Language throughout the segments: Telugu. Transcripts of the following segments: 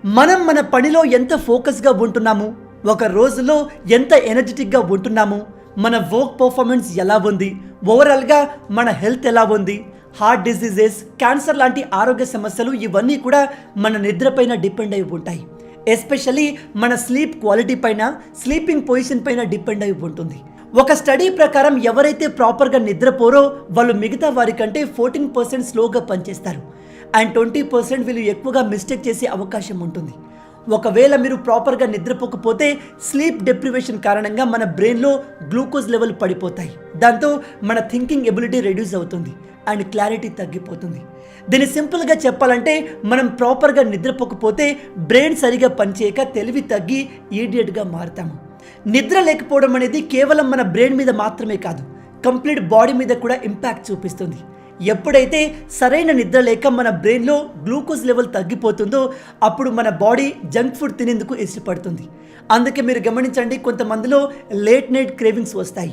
మనం మన పనిలో ఎంత ఫోకస్గా ఉంటున్నాము, ఒక రోజులో ఎంత ఎనర్జెటిక్గా ఉంటున్నాము, మన వర్క్ పర్ఫార్మెన్స్ ఎలా ఉంది, ఓవరాల్గా మన హెల్త్ ఎలా ఉంది, హార్ట్ డిసీజెస్, క్యాన్సర్ లాంటి ఆరోగ్య సమస్యలు ఇవన్నీ కూడా మన నిద్రపైన డిపెండ్ అయి ఉంటాయి. ఎస్పెషల్లీ మన స్లీప్ క్వాలిటీ పైన, స్లీపింగ్ పొజిషన్ పైన డిపెండ్ అయి ఉంటుంది. ఒక స్టడీ ప్రకారం ఎవరైతే ప్రాపర్గా నిద్రపోరో వాళ్ళు మిగతా వారికంటే 14% స్లోగా పనిచేస్తారు అండ్ 20% వీళ్ళు ఎక్కువగా మిస్టేక్ చేసే అవకాశం ఉంటుంది. ఒకవేళ మీరు ప్రాపర్గా నిద్రపోకపోతే స్లీప్ డెప్రివేషన్ కారణంగా మన బ్రెయిన్లో గ్లూకోజ్ లెవెల్ పడిపోతాయి. దాంతో మన థింకింగ్ ఎబిలిటీ రెడ్యూస్ అవుతుంది అండ్ క్లారిటీ తగ్గిపోతుంది. దీన్ని సింపుల్గా చెప్పాలంటే మనం ప్రాపర్గా నిద్రపోకపోతే బ్రెయిన్ సరిగా పనిచేయక తెలివి తగ్గి ఈడియట్గా మారుతాము. నిద్ర లేకపోవడం అనేది కేవలం మన బ్రెయిన్ మీద మాత్రమే కాదు, కంప్లీట్ బాడీ మీద కూడా ఇంపాక్ట్ చూపిస్తుంది. ఎప్పుడైతే సరైన నిద్ర లేక మన బ్రెయిన్లో గ్లూకోజ్ లెవెల్ తగ్గిపోతుందో అప్పుడు మన బాడీ జంక్ ఫుడ్ తినేందుకు ఇష్టపడుతుంది. అందుకే మీరు గమనించండి, కొంతమందిలో లేట్ నైట్ క్రేవింగ్స్ వస్తాయి.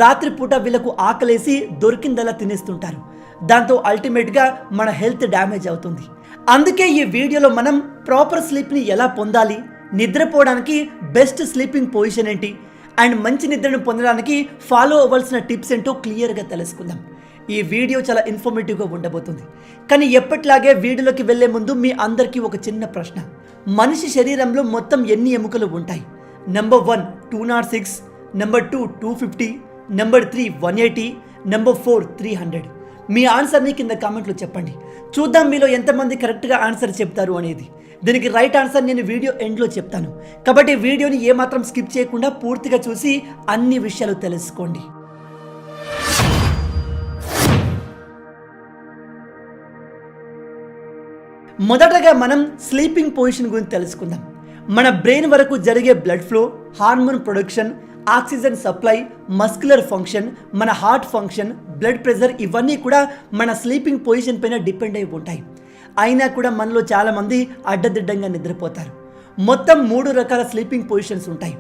రాత్రిపూట వీళ్ళకు ఆకలేసి దొరికిందలా తినేస్తుంటారు. దాంతో అల్టిమేట్గా మన హెల్త్ డ్యామేజ్ అవుతుంది. అందుకే ఈ వీడియోలో మనం ప్రాపర్ స్లీప్ని ఎలా పొందాలి, నిద్రపోవడానికి బెస్ట్ స్లీపింగ్ పొజిషన్ ఏంటి అండ్ మంచి నిద్రను పొందడానికి ఫాలో అవ్వాల్సిన టిప్స్ ఏంటో క్లియర్గా తెలుసుకుందాం. ఈ వీడియో చాలా ఇన్ఫర్మేటివ్గా ఉండబోతుంది. కానీ ఎప్పటిలాగే వీడియోలోకి వెళ్లే ముందు మీ అందరికీ ఒక చిన్న ప్రశ్న. మనిషి శరీరంలో మొత్తం ఎన్ని ఎముకలు ఉంటాయి? Number 1 206, number 2 250, number 3 180, number 4 300. మీ ఆన్సర్ని కింద కామెంట్లో చెప్పండి. చూద్దాం మీలో ఎంతమంది కరెక్ట్గా ఆన్సర్ చెప్తారు అనేది. దీనికి రైట్ ఆన్సర్ నేను వీడియో ఎండ్లో చెప్తాను. కాబట్టి వీడియోని ఏమాత్రం స్కిప్ చేయకుండా పూర్తిగా చూసి అన్ని విషయాలు తెలుసుకోండి. మొదటగా మనం స్లీపింగ్ పొజిషన్ గురించి తెలుసుకుందాం. మన బ్రెయిన్ వరకు జరిగే blood flow, hormone production, oxygen supply, muscular function, మన హార్ట్ ఫంక్షన్, బ్లడ్ ప్రెషర్ ఇవన్నీ కూడా మన స్లీపింగ్ పొజిషన్ పైన డిపెండ్ అయి ఉంటాయి. అయినా కూడా మనలో చాలామంది అడ్డదిడ్డంగా నిద్రపోతారు. మొత్తం 3 రకాల స్లీపింగ్ పొజిషన్స్ ఉంటాయి.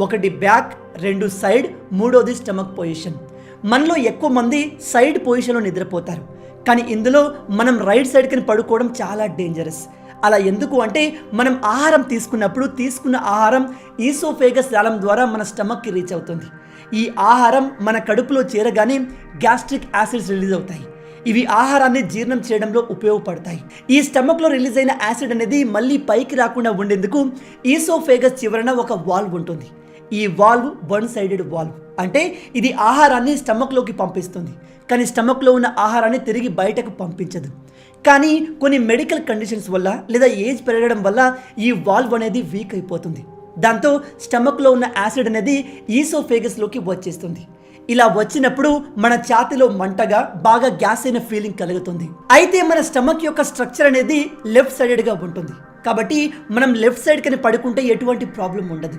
ఒకటి బ్యాక్, 2 సైడ్, 3వది స్టమక్ పొజిషన్. మనలో ఎక్కువ మంది సైడ్ పొజిషన్లో నిద్రపోతారు. కానీ ఇందులో మనం రైట్ సైడ్ కింద పడుకోవడం చాలా డేంజరస్. అలా ఎందుకు అంటే మనం ఆహారం తీసుకున్నప్పుడు తీసుకున్న ఆహారం ఈసోఫేగస్ జాలం ద్వారా మన స్టమక్కి రీచ్ అవుతుంది. ఈ ఆహారం మన కడుపులో చేరగానే గ్యాస్ట్రిక్ యాసిడ్స్ రిలీజ్ అవుతాయి. ఇవి ఆహారాన్ని జీర్ణం చేయడంలో ఉపయోగపడతాయి. ఈ స్టమక్లో రిలీజ్ అయిన యాసిడ్ అనేది మళ్ళీ పైకి రాకుండా ఉండేందుకు ఈసోఫేగస్ చివరన ఒక వాల్వ్ ఉంటుంది. ఈ వాల్వ్ 1 సైడెడ్ వాల్వ్. అంటే ఇది ఆహారాన్ని స్టమక్లోకి పంపిస్తుంది, కానీ స్టమక్లో ఉన్న ఆహారాన్ని తిరిగి బయటకు పంపించదు. కానీ కొన్ని మెడికల్ కండిషన్స్ వల్ల లేదా ఏజ్ పెరగడం వల్ల ఈ వాల్వ్ అనేది వీక్ అయిపోతుంది. దాంతో స్టమక్లో ఉన్న యాసిడ్ అనేది ఈసోఫేగస్లోకి వచ్చేస్తుంది. ఇలా వచ్చినప్పుడు మన ఛాతీలో మంటగా బాగా గ్యాస్ అయిన ఫీలింగ్ కలుగుతుంది. అయితే మన స్టమక్ యొక్క స్ట్రక్చర్ అనేది లెఫ్ట్ సైడెడ్గా ఉంటుంది. కాబట్టి మనం లెఫ్ట్ సైడ్ కని పడుకుంటే ఎటువంటి ప్రాబ్లం ఉండదు.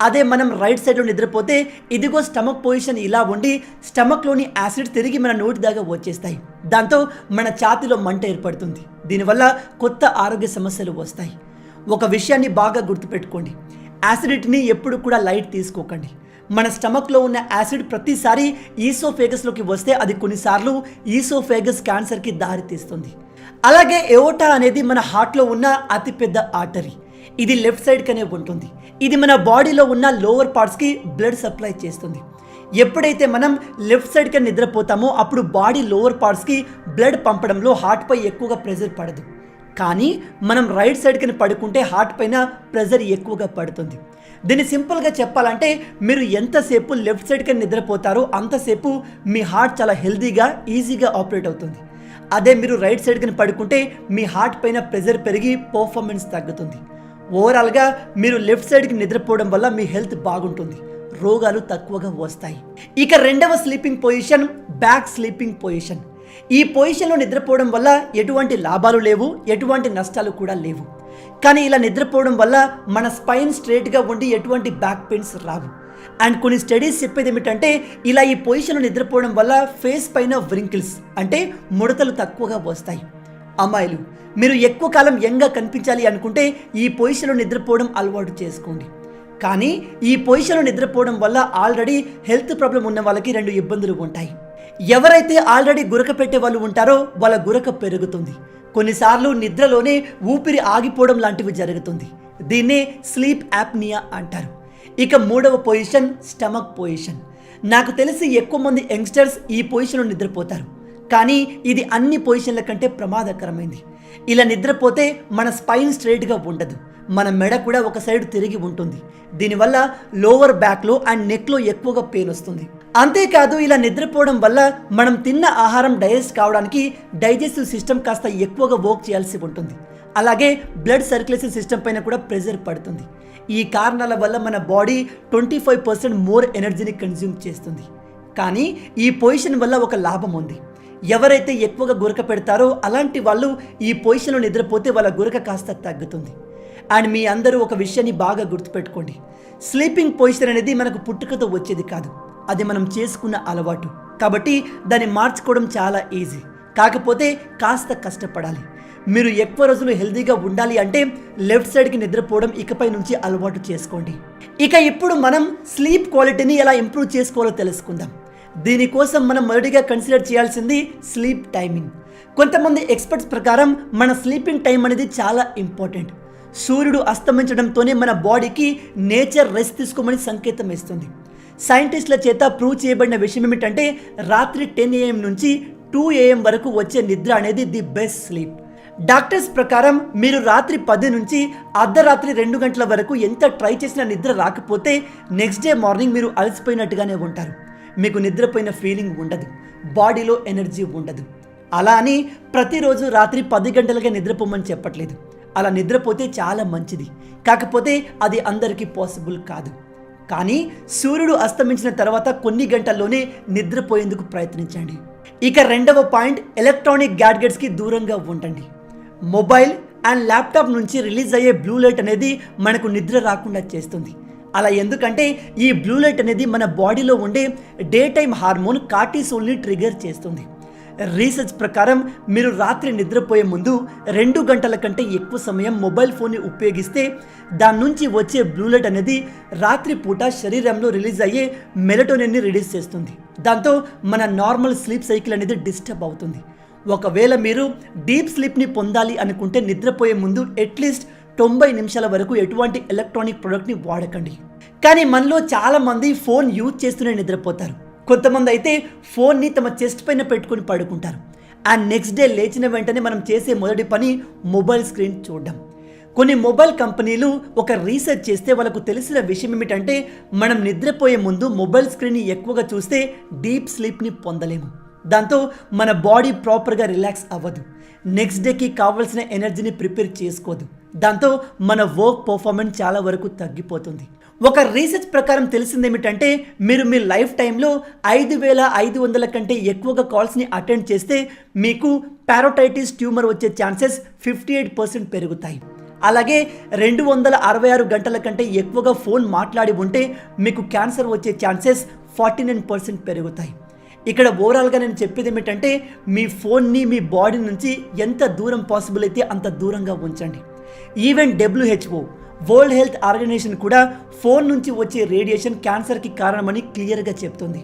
అదే మనం రైట్ సైడ్లో నిద్రపోతే ఇదిగో స్టమక్ పొజిషన్ ఇలా ఉండి స్టమక్లోని యాసిడ్ తిరిగి మన నోటి దాకా వచ్చేస్తాయి. దాంతో మన ఛాతీలో మంట ఏర్పడుతుంది. దీనివల్ల కొత్త ఆరోగ్య సమస్యలు వస్తాయి. ఒక విషయాన్ని బాగా గుర్తుపెట్టుకోండి, యాసిడిటీని ఎప్పుడు కూడా లైట్ తీసుకోకండి. మన స్టమక్లో ఉన్న యాసిడ్ ప్రతిసారి ఈసోఫేగస్లోకి వస్తే అది కొన్నిసార్లు ఈసోఫేగస్ క్యాన్సర్కి దారితీస్తుంది. అలాగే ఎయోటా అనేది మన హార్ట్లో ఉన్న అతిపెద్ద ఆర్టరీ. ఇది లెఫ్ట్ సైడ్ కనే ఉంటుంది. ఇది మన బాడీలో ఉన్న లోవర్ పార్ట్స్కి బ్లడ్ సప్లై చేస్తుంది. ఎప్పుడైతే మనం లెఫ్ట్ సైడ్ కని నిద్రపోతామో అప్పుడు బాడీ లోవర్ పార్ట్స్కి బ్లడ్ పంపడంలో హార్ట్పై ఎక్కువగా ప్రెషర్ పడదు. కానీ మనం రైట్ సైడ్ కని పడుకుంటే హార్ట్ పైన ప్రెషర్ ఎక్కువగా పడుతుంది. దీన్ని సింపుల్గా చెప్పాలంటే మీరు ఎంతసేపు లెఫ్ట్ సైడ్ కని నిద్రపోతారో అంతసేపు మీ హార్ట్ చాలా హెల్తీగా, ఈజీగా ఆపరేట్ అవుతుంది. అదే మీరు రైట్ సైడ్ కని పడుకుంటే మీ హార్ట్ పైన ప్రెషర్ పెరిగి పర్ఫార్మెన్స్ తగ్గుతుంది. ఓవరాల్గా మీరు లెఫ్ట్ సైడ్కి నిద్రపోవడం వల్ల మీ హెల్త్ బాగుంటుంది, రోగాలు తక్కువగా వస్తాయి. ఇక 2వ sleeping position back sleeping position. ఈ పొజిషన్లో నిద్రపోవడం వల్ల ఎటువంటి లాభాలు లేవు, ఎటువంటి నష్టాలు కూడా లేవు. కానీ ఇలా నిద్రపోవడం వల్ల మన స్పైన్ స్ట్రైట్గా ఉండి ఎటువంటి బ్యాక్ పెయిన్స్ రావు. అండ్ కొన్ని స్టడీస్ చెప్పేది ఏమిటంటే ఇలా ఈ పొజిషన్లో నిద్రపోవడం వల్ల ఫేస్ పైన వ్రింకిల్స్ అంటే ముడతలు తక్కువగా వస్తాయి. అమ్మాయిలు, మీరు ఎక్కువ కాలం యంగ్గా కనిపించాలి అనుకుంటే ఈ పొజిషన్లో నిద్రపోవడం అలవాటు చేసుకోండి. కానీ ఈ పొజిషన్లో నిద్రపోవడం వల్ల ఆల్రెడీ హెల్త్ ప్రాబ్లం ఉన్న వాళ్ళకి 2 ఇబ్బందులు ఉంటాయి. ఎవరైతే ఆల్రెడీ గురక పెట్టే వాళ్ళు ఉంటారో వాళ్ళ గురక పెరుగుతుంది. కొన్నిసార్లు నిద్రలోనే ఊపిరి ఆగిపోవడం లాంటివి జరుగుతుంది. దీన్నే స్లీప్ యాప్నియా అంటారు. ఇక మూడవ పొజిషన్ స్టమక్ పొజిషన్. నాకు తెలిసి ఎక్కువ మంది యంగ్స్టర్స్ ఈ పొజిషన్లో నిద్రపోతారు, కానీ ఇది అన్ని పొజిషన్ల కంటే ప్రమాదకరమైంది. ఇలా నిద్రపోతే మన స్పైన్ స్ట్రైట్గా ఉండదు, మన మెడ కూడా ఒక సైడ్ తిరిగి ఉంటుంది. దీనివల్ల లోవర్ బ్యాక్లో అండ్ నెక్లో ఎక్కువగా పెయిన్ వస్తుంది. అంతేకాదు ఇలా నిద్రపోవడం వల్ల మనం తిన్న ఆహారం డైజెస్ట్ కావడానికి డైజెస్టివ్ సిస్టమ్ కాస్త ఎక్కువగా వర్క్ చేయాల్సి ఉంటుంది. అలాగే బ్లడ్ సర్క్యులేషన్ సిస్టమ్ పైన కూడా ప్రెషర్ పడుతుంది. ఈ కారణాల వల్ల మన బాడీ 25% మోర్ ఎనర్జీని కన్జ్యూమ్ చేస్తుంది. కానీ ఈ పొజిషన్ వల్ల ఒక లాభం ఉంది. ఎవరైతే ఎక్కువగా గురక పెడతారో అలాంటి వాళ్ళు ఈ పొజిషన్లో నిద్రపోతే వాళ్ళ గురక కాస్త తగ్గుతుంది. అండ్ మీ అందరూ ఒక విషయాన్ని బాగా గుర్తుపెట్టుకోండి, స్లీపింగ్ పొజిషన్ అనేది మనకు పుట్టుకతో వచ్చేది కాదు, అది మనం చేసుకున్న అలవాటు. కాబట్టి దాన్ని మార్చుకోవడం చాలా ఈజీ, కాకపోతే కాస్త కష్టపడాలి. మీరు ఎక్కువ రోజులు హెల్తీగా ఉండాలి అంటే లెఫ్ట్ సైడ్కి నిద్రపోవడం ఇకపై నుంచి అలవాటు చేసుకోండి. ఇక ఇప్పుడు మనం స్లీప్ క్వాలిటీని ఎలా ఇంప్రూవ్ చేసుకోవాలో తెలుసుకుందాం. దీనికోసం మనం మొదటిగా కన్సిడర్ చేయాల్సింది స్లీప్ టైమింగ్. కొంతమంది ఎక్స్పర్ట్స్ ప్రకారం మన స్లీపింగ్ టైం అనేది చాలా ఇంపార్టెంట్. సూర్యుడు అస్తమించడంతోనే మన బాడీకి నేచర్ రెస్ట్ తీసుకోమని సంకేతం ఇస్తుంది. సైంటిస్టుల చేత ప్రూవ్ చేయబడిన విషయం ఏమిటంటే రాత్రి 10 AM నుంచి 2 AM వరకు వచ్చే నిద్ర అనేది ది బెస్ట్ స్లీప్. డాక్టర్స్ ప్రకారం మీరు రాత్రి 10 నుంచి అర్ధరాత్రి 2 గంటల వరకు ఎంత ట్రై చేసినా నిద్ర రాకపోతే నెక్స్ట్ డే మార్నింగ్ మీరు అలసిపోయినట్టుగానే ఉంటారు. మీకు నిద్రపోయిన ఫీలింగ్ ఉండదు, బాడీలో ఎనర్జీ ఉండదు. అలా అని ప్రతిరోజు రాత్రి 10 గంటలకే నిద్రపోమని చెప్పట్లేదు. అలా నిద్రపోతే చాలా మంచిది, కాకపోతే అది అందరికీ పాసిబుల్ కాదు. కానీ సూర్యుడు అస్తమించిన తర్వాత కొన్ని గంటల్లోనే నిద్రపోయేందుకు ప్రయత్నించండి. ఇక రెండవ పాయింట్, ఎలక్ట్రానిక్ గ్యాడ్జెట్స్కి దూరంగా ఉండండి. మొబైల్ అండ్ ల్యాప్టాప్ నుంచి రిలీజ్ అయ్యే బ్లూ లైట్ అనేది మనకు నిద్ర రాకుండా చేస్తుంది. అలా ఎందుకంటే ఈ బ్లూ లైట్ అనేది మన బాడీలో ఉండే డే టైమ్ హార్మోన్ కార్టిసోల్ని ట్రిగర్ చేస్తుంది. రీసెర్చ్ ప్రకారం మీరు రాత్రి నిద్రపోయే ముందు 2 గంటల కంటే ఎక్కువ సమయం మొబైల్ ఫోన్ని ఉపయోగిస్తే దాని నుంచి వచ్చే బ్లూ లైట్ అనేది రాత్రి పూట శరీరంలో రిలీజ్ అయ్యే మెలటోనిన్ని రిలీజ్ చేస్తుంది. దాంతో మన నార్మల్ స్లీప్ సైకిల్ అనేది డిస్టర్బ్ అవుతుంది. ఒకవేళ మీరు డీప్ స్లీప్ని పొందాలి అనుకుంటే నిద్రపోయే ముందు అట్లీస్ట్ 90 నిమిషాల వరకు ఎటువంటి ఎలక్ట్రానిక్ ప్రోడక్ట్ని వాడకండి. కానీ మనలో చాలామంది ఫోన్ యూజ్ చేస్తూనే నిద్రపోతారు. కొంతమంది అయితే ఫోన్ని తమ చెస్ట్ పైన పెట్టుకొని పడుకుంటారు. అండ్ నెక్స్ట్ డే లేచిన వెంటనే మనం చేసే మొదటి పని మొబైల్ స్క్రీన్ చూడడం. కొన్ని మొబైల్ కంపెనీలు ఒక రీసెర్చ్ చేస్తే వాళ్ళకు తెలిసిన విషయం ఏమిటంటే మనం నిద్రపోయే ముందు మొబైల్ స్క్రీన్ని ఎక్కువగా చూస్తే డీప్ స్లీప్ని పొందలేము. దాంతో మన బాడీ ప్రాపర్గా రిలాక్స్ అవ్వదు, నెక్స్ట్ డేకి కావాల్సిన ఎనర్జీని ప్రిపేర్ చేసుకోదు. దాంతో మన వర్క్ పర్ఫార్మెన్స్ చాలా వరకు తగ్గిపోతుంది. ఒక రీసెర్చ్ ప్రకారం తెలిసింది ఏమిటంటే మీరు మీ లైఫ్ టైంలో 5500 కంటే ఎక్కువగా కాల్స్ని అటెండ్ చేస్తే మీకు పారోటైటిస్ ట్యూమర్ వచ్చే ఛాన్సెస్ 58% పెరుగుతాయి. అలాగే 266 గంటల కంటే ఎక్కువగా ఫోన్ మాట్లాడి ఉంటే మీకు క్యాన్సర్ వచ్చే ఛాన్సెస్ 49% పెరుగుతాయి. ఇక్కడ ఓవరాల్గా నేను చెప్పేది ఏమిటంటే మీ ఫోన్ని మీ బాడీ నుంచి ఎంత దూరం పాసిబుల్ అయితే అంత దూరంగా ఉంచండి. Even WHO world health organization కూడా ఫోన్ నుంచి వచ్చే రేడియేషన్ క్యాన్సర్కి కారణమని క్లియర్గా చెప్తుంది.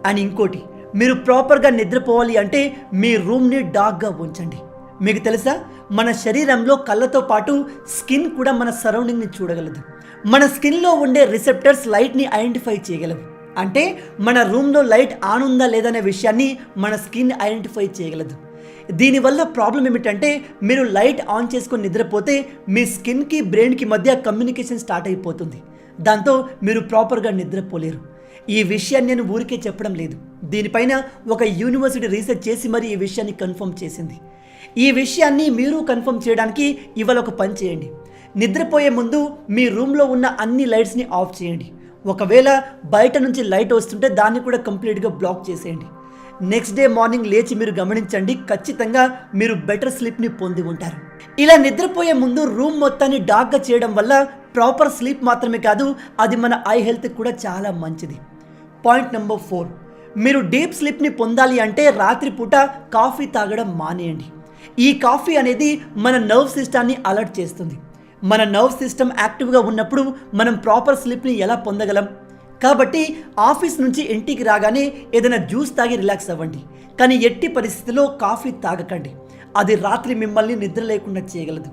అండ్ ఇంకోటి, మీరు ప్రాపర్గా నిద్రపోవాలి అంటే మీ రూమ్ని డార్క్గా ఉంచండి. మీకు తెలుసా, మన శరీరంలో కళ్ళతో పాటు స్కిన్ కూడా మన సరౌండింగ్ని చూడగలదు. మన స్కిన్లో ఉండే రిసెప్టర్స్ లైట్ని ఐడెంటిఫై చేయగలవు. అంటే మన రూమ్లో లైట్ ఆన్ ఉందా లేదనే విషయాన్ని మన స్కిన్ ఐడెంటిఫై చేయగలదు. దీనివల్ల ప్రాబ్లం ఏమిటంటే మీరు లైట్ ఆన్ చేసుకొని నిద్రపోతే మీ స్కిన్కి బ్రెయిన్కి మధ్య కమ్యూనికేషన్ స్టార్ట్ అయిపోతుంది. దాంతో మీరు ప్రాపర్గా నిద్రపోలేరు. ఈ విషయాన్ని నేను ఊరికే చెప్పడం లేదు, దీనిపైన ఒక యూనివర్సిటీ రీసెర్చ్ చేసి మరి ఈ విషయాన్ని కన్ఫర్మ్ చేసింది. ఈ విషయాన్ని మీరు కన్ఫర్మ్ చేయడానికి ఇవాళ ఒక పని చేయండి. నిద్రపోయే ముందు మీ రూమ్లో ఉన్న అన్ని లైట్స్ని ఆఫ్ చేయండి. ఒకవేళ బయట నుంచి లైట్ వస్తుంటే దాన్ని కూడా కంప్లీట్గా బ్లాక్ చేసేయండి. నెక్స్ట్ డే మార్నింగ్ లేచి మీరు గమనించండి, ఖచ్చితంగా మీరు బెటర్ స్లీప్ని పొంది ఉంటారు. ఇలా నిద్రపోయే ముందు రూమ్ మొత్తాన్ని డార్క్గా చేయడం వల్ల ప్రాపర్ స్లీప్ మాత్రమే కాదు, అది మన ఐ హెల్త్ కూడా చాలా మంచిది. పాయింట్ నెంబర్ 4, మీరు డీప్ స్లీప్ని పొందాలి అంటే రాత్రిపూట కాఫీ తాగడం మానేయండి. ఈ కాఫీ అనేది మన నర్వ్ సిస్టాన్ని అలర్ట్ చేస్తుంది. మన నర్వ్ సిస్టమ్ యాక్టివ్గా ఉన్నప్పుడు మనం ప్రాపర్ స్లీప్ని ఎలా పొందగలం? కాబట్టి ఆఫీస్ నుంచి ఇంటికి రాగానే ఏదైనా జ్యూస్ తాగి రిలాక్స్ అవ్వండి, కానీ ఎట్టి పరిస్థితుల్లో కాఫీ తాగకండి. అది రాత్రి మిమ్మల్ని నిద్ర లేకుండా చేయగలదు.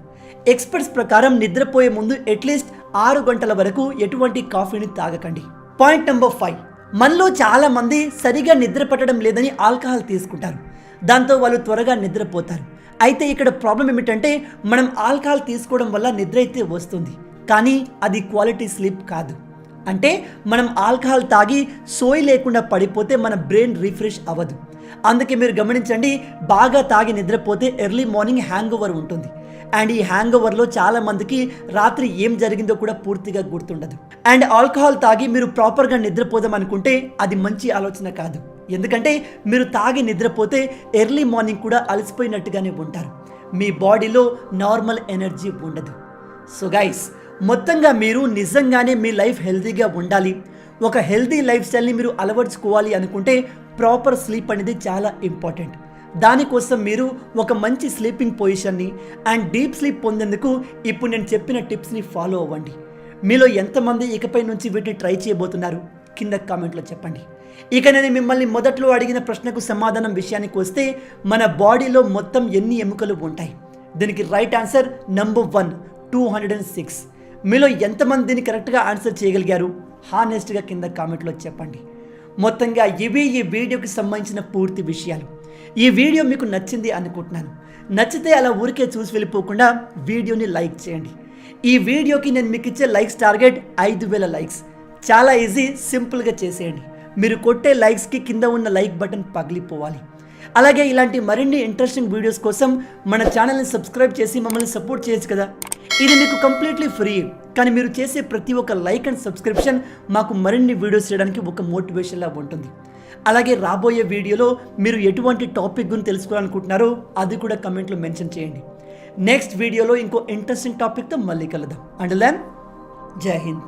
ఎక్స్పర్ట్స్ ప్రకారం నిద్రపోయే ముందు అట్లీస్ట్ 6 గంటల వరకు ఎటువంటి కాఫీని తాగకండి. పాయింట్ నెంబర్ 5, మనలో చాలా మంది సరిగా నిద్ర పట్టడం లేదని ఆల్కహాల్ తీసుకుంటారు. దాంతో వాళ్ళు త్వరగా నిద్రపోతారు. అయితే ఇక్కడ ప్రాబ్లం ఏమిటంటే మనం ఆల్కహాల్ తీసుకోవడం వల్ల నిద్ర అయితే వస్తుంది, కానీ అది క్వాలిటీ స్లీప్ కాదు. అంటే మనం ఆల్కహాల్ తాగి సోయి లేకుండా పడిపోతే మన బ్రెయిన్ రిఫ్రెష్ అవ్వదు. అందుకే మీరు గమనించండి, బాగా తాగి నిద్రపోతే ఎర్లీ మార్నింగ్ హ్యాంగ్ ఓవర్ ఉంటుంది. అండ్ ఈ హ్యాంగ్ ఓవర్లో చాలా మందికి రాత్రి ఏం జరిగిందో కూడా పూర్తిగా గుర్తుండదు. అండ్ ఆల్కహాల్ తాగి మీరు ప్రాపర్గా నిద్రపోదాం అనుకుంటే అది మంచి ఆలోచన కాదు. ఎందుకంటే మీరు తాగి నిద్రపోతే ఎర్లీ మార్నింగ్ కూడా అలసిపోయినట్టుగానే ఉంటారు. మీ బాడీలో నార్మల్ ఎనర్జీ ఉండదు. సో గైస్, మొత్తంగా మీరు నిజంగానే మీ లైఫ్ హెల్తీగా ఉండాలి, ఒక హెల్తీ లైఫ్ స్టైల్ని మీరు అలవర్చుకోవాలి అనుకుంటే ప్రాపర్ స్లీప్ అనేది చాలా ఇంపార్టెంట్. దానికోసం మీరు ఒక మంచి స్లీపింగ్ పొజిషన్ని అండ్ డీప్ స్లీప్ పొందేందుకు ఇప్పుడు నేను చెప్పిన టిప్స్ని ఫాలో అవ్వండి. మీలో ఎంతమంది ఇకపై నుంచి వీటిని ట్రై చేయబోతున్నారు కింద కామెంట్లో చెప్పండి. ఇక నేను మిమ్మల్ని మొదట్లో అడిగిన ప్రశ్నకు సమాధానం విషయానికి వస్తే, మన బాడీలో మొత్తం ఎన్ని ఎముకలు ఉంటాయి? దీనికి రైట్ ఆన్సర్ నెంబర్ 1, 206. మీలో ఎంతమంది దీన్ని కరెక్ట్గా ఆన్సర్ చేయగలిగారు హానెస్ట్గా కింద కామెంట్లో చెప్పండి. మొత్తంగా ఇవి ఈ వీడియోకి సంబంధించిన పూర్తి విషయాలు. ఈ వీడియో మీకు నచ్చింది అనుకుంటున్నాను. నచ్చితే అలా ఊరికే చూసి వెళ్ళిపోకుండా వీడియోని లైక్ చేయండి. ఈ వీడియోకి నేను మీకు ఇచ్చే లైక్స్ టార్గెట్ 5000 లైక్స్. చాలా ఈజీ, సింపుల్గా చేసేయండి. మీరు కొట్టే లైక్స్కి కింద ఉన్న లైక్ బటన్ పగిలిపోవాలి. అలాగే ఇలాంటి మరిన్ని ఇంట్రెస్టింగ్ వీడియోస్ కోసం మన ఛానల్ని సబ్స్క్రైబ్ చేసి మమ్మల్ని సపోర్ట్ చేయొచ్చు కదా. ఇది మీకు కంప్లీట్లీ ఫ్రీ, కానీ మీరు చేసే ప్రతి ఒక్క లైక్ అండ్ సబ్స్క్రిప్షన్ మాకు మరిన్ని వీడియోస్ చేయడానికి ఒక మోటివేషన్లా ఉంటుంది. అలాగే రాబోయే వీడియోలో మీరు ఎటువంటి టాపిక్ గురించి తెలుసుకోవాలనుకుంటున్నారో అది కూడా కమెంట్లో మెన్షన్ చేయండి. నెక్స్ట్ వీడియోలో ఇంకో ఇంట్రెస్టింగ్ టాపిక్తో మళ్ళీ కలుద్దాం. అండ్ దెన్ జై హింద్.